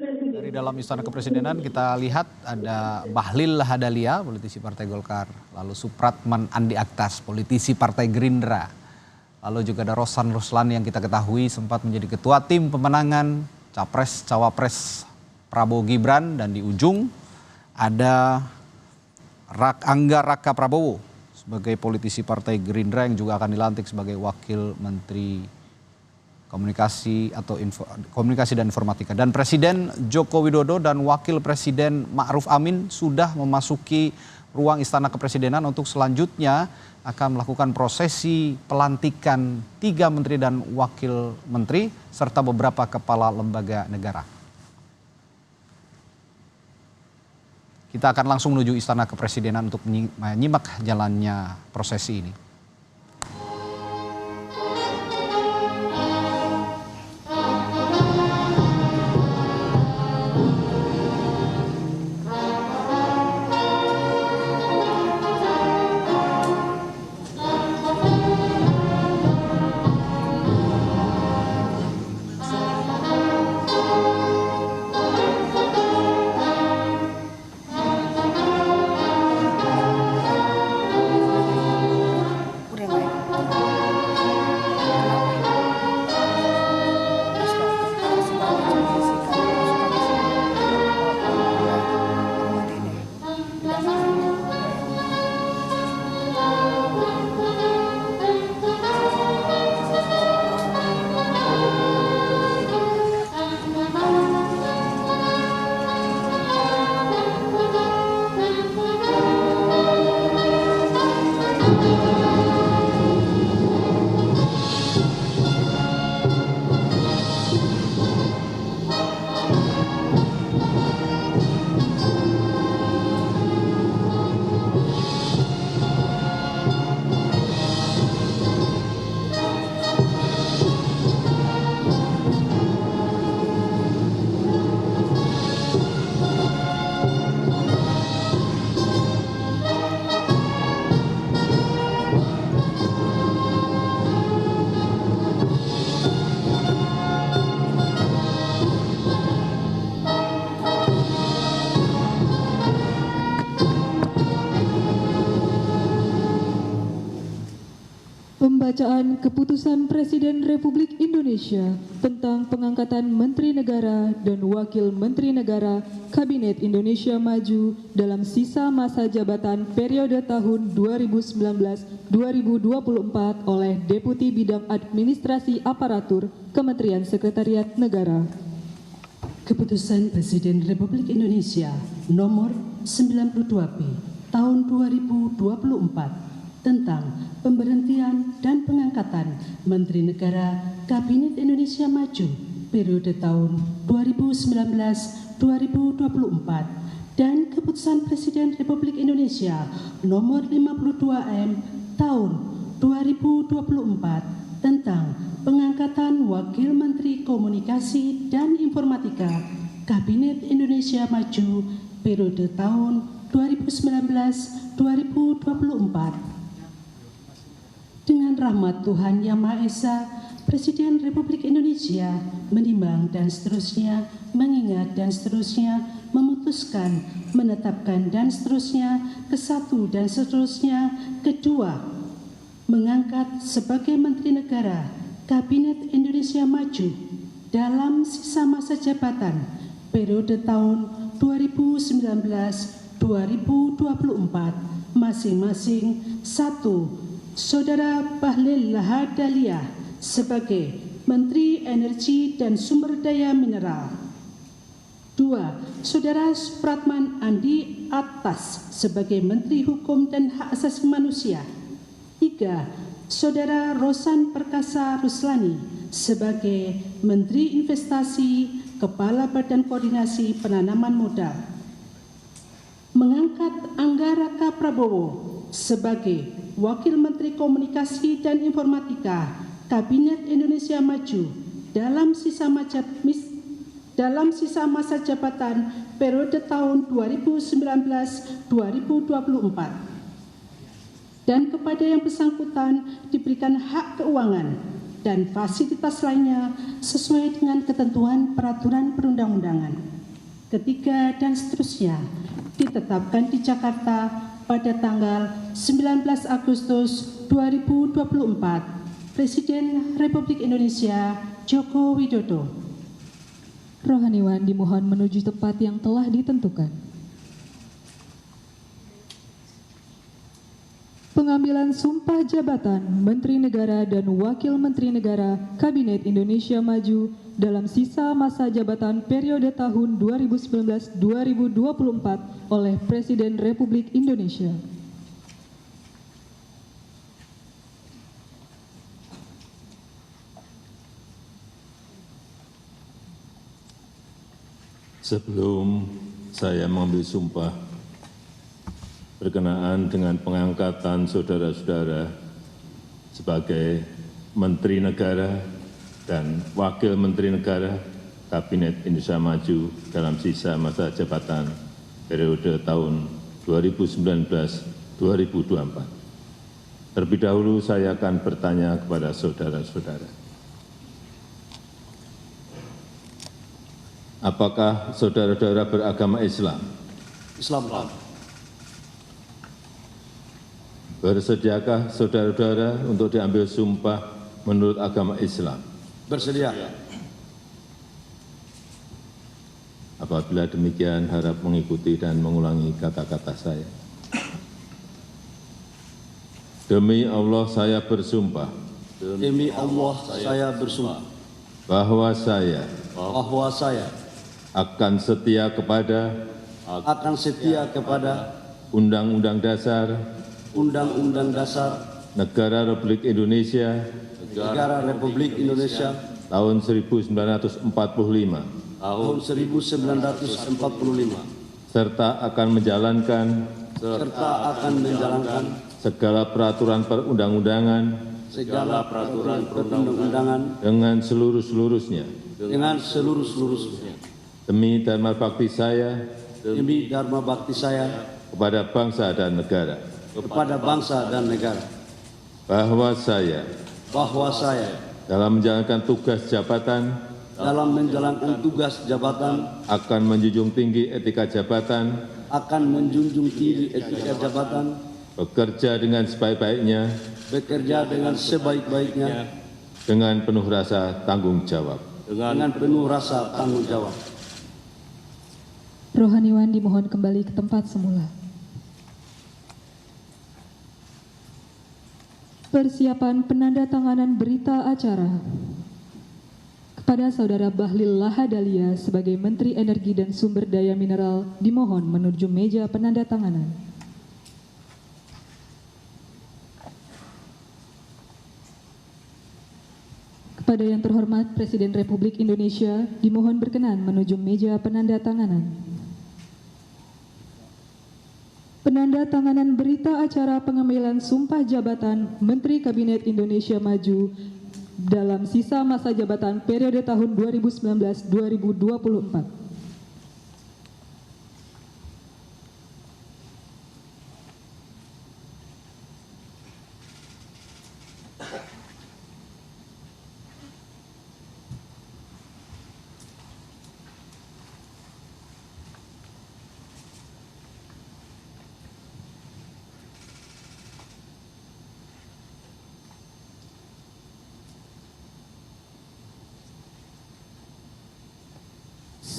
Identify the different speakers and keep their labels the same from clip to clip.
Speaker 1: Dari dalam Istana Kepresidenan kita lihat ada Bahlil Lahadalia, politisi Partai Golkar, lalu Supratman Andi Aktas, politisi Partai Gerindra, lalu juga ada Rosan Ruslani yang kita ketahui sempat menjadi ketua tim pemenangan Capres Cawapres Prabowo Gibran, dan di ujung ada Angga Raka Prabowo sebagai politisi Partai Gerindra yang juga akan dilantik sebagai Wakil Menteri Komunikasi dan Informatika. Dan Presiden Joko Widodo dan Wakil Presiden Ma'ruf Amin sudah memasuki ruang Istana Kepresidenan untuk selanjutnya akan melakukan prosesi pelantikan 3 menteri dan wakil menteri serta beberapa kepala lembaga negara. Kita akan langsung menuju Istana Kepresidenan untuk menyimak jalannya prosesi ini.
Speaker 2: Pembacaan Keputusan Presiden Republik Indonesia tentang pengangkatan Menteri Negara dan Wakil Menteri Negara Kabinet Indonesia Maju dalam sisa masa jabatan periode tahun 2019-2024 oleh Deputi Bidang Administrasi Aparatur Kementerian Sekretariat Negara.
Speaker 3: Keputusan Presiden Republik Indonesia nomor 92P tahun 2024 tentang pemberhentian dan pengangkatan Menteri Negara Kabinet Indonesia Maju periode tahun 2019-2024 dan Keputusan Presiden Republik Indonesia nomor 52M tahun 2024 tentang pengangkatan Wakil Menteri Komunikasi dan Informatika Kabinet Indonesia Maju periode tahun 2019-2024. Dengan rahmat Tuhan Yang Maha Esa, Presiden Republik Indonesia menimbang dan seterusnya, mengingat dan seterusnya, memutuskan, menetapkan dan seterusnya, kesatu dan seterusnya, kedua, mengangkat sebagai Menteri Negara Kabinet Indonesia Maju dalam sisa masa jabatan periode tahun 2019-2024 masing-masing. 1. Saudara Bahlil Lahadalia sebagai Menteri Energi dan Sumber Daya Mineral. 2. Saudara Supratman Andi Aktas sebagai Menteri Hukum dan Hak Asasi Manusia. 3. Saudara Rosan Perkasa Ruslani sebagai Menteri Investasi, Kepala Badan Koordinasi Penanaman Modal. Mengangkat Angga Raka Prabowo sebagai Wakil Menteri Komunikasi dan Informatika Kabinet Indonesia Maju dalam sisa masa jabatan periode tahun 2019-2024, dan kepada yang bersangkutan diberikan hak keuangan dan fasilitas lainnya sesuai dengan ketentuan peraturan perundang-undangan. Ketiga dan seterusnya ditetapkan di Jakarta pada tanggal 19 Agustus 2024. Presiden Republik Indonesia Joko Widodo.
Speaker 2: Rohaniwan dimohon menuju tempat yang telah ditentukan. Pengambilan sumpah jabatan Menteri Negara dan Wakil Menteri Negara Kabinet Indonesia Maju dalam sisa masa jabatan periode tahun 2019-2024 oleh Presiden Republik Indonesia.
Speaker 4: Sebelum saya mengambil sumpah berkenaan dengan pengangkatan saudara-saudara sebagai Menteri Negara dan Wakil Menteri Negara Kabinet Indonesia Maju dalam sisa masa jabatan periode tahun 2019-2024. Terlebih dahulu saya akan bertanya kepada saudara-saudara. Apakah saudara-saudara beragama Islam?
Speaker 5: Islam.
Speaker 4: Bersediakah saudara-saudara untuk diambil sumpah menurut agama Islam?
Speaker 5: Bersedia.
Speaker 4: Apabila demikian, harap mengikuti dan mengulangi kata-kata saya. Demi Allah saya bersumpah
Speaker 5: Demi Allah saya bersumpah
Speaker 4: bahwa saya akan setia kepada Undang-Undang Dasar
Speaker 5: Undang-Undang Dasar
Speaker 4: Negara Republik Indonesia
Speaker 5: Negara Republik Indonesia
Speaker 4: tahun 1945
Speaker 5: tahun 1945
Speaker 4: serta akan menjalankan segala peraturan perundang-undangan dengan seluruh-seluruhnya demi dharma bakti saya kepada bangsa dan negara, bahwa saya dalam menjalankan tugas jabatan akan menjunjung tinggi etika jabatan, bekerja dengan sebaik-baiknya dengan penuh rasa tanggung jawab.
Speaker 2: Rohaniwan dimohon kembali ke tempat semula. Persiapan penandatanganan berita acara. Kepada Saudara Bahlil Lahadalia sebagai Menteri Energi dan Sumber Daya Mineral dimohon menuju meja penandatanganan. Kepada yang terhormat Presiden Republik Indonesia dimohon berkenan menuju meja penandatanganan. Penandatanganan berita acara pengambilan sumpah jabatan Menteri Kabinet Indonesia Maju dalam sisa masa jabatan periode tahun 2019-2024.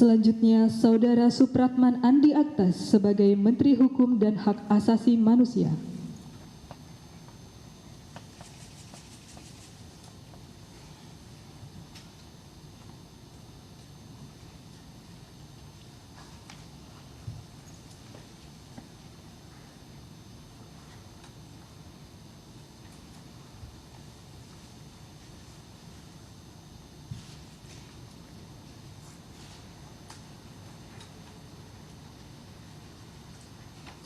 Speaker 2: Selanjutnya, Saudara Supratman Andi Aktas sebagai Menteri Hukum dan Hak Asasi Manusia.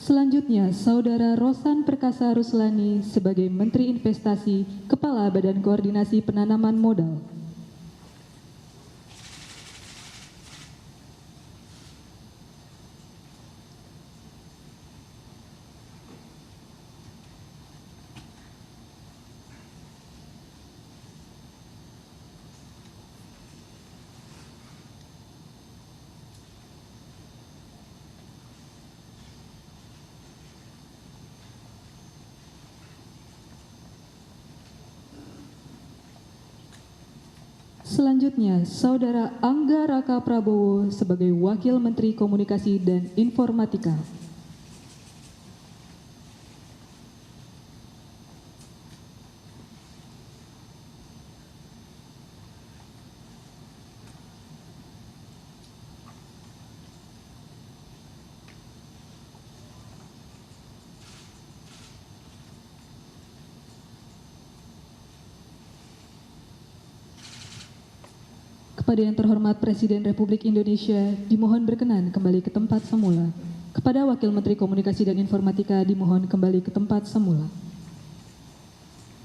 Speaker 2: Selanjutnya, Saudara Rosan Perkasa Ruslani sebagai Menteri Investasi, Kepala Badan Koordinasi Penanaman Modal. Selanjutnya, Saudara Angga Raka Prabowo sebagai Wakil Menteri Komunikasi dan Informatika. Kepada yang terhormat Presiden Republik Indonesia, dimohon berkenan kembali ke tempat semula. Kepada Wakil Menteri Komunikasi dan Informatika, dimohon kembali ke tempat semula.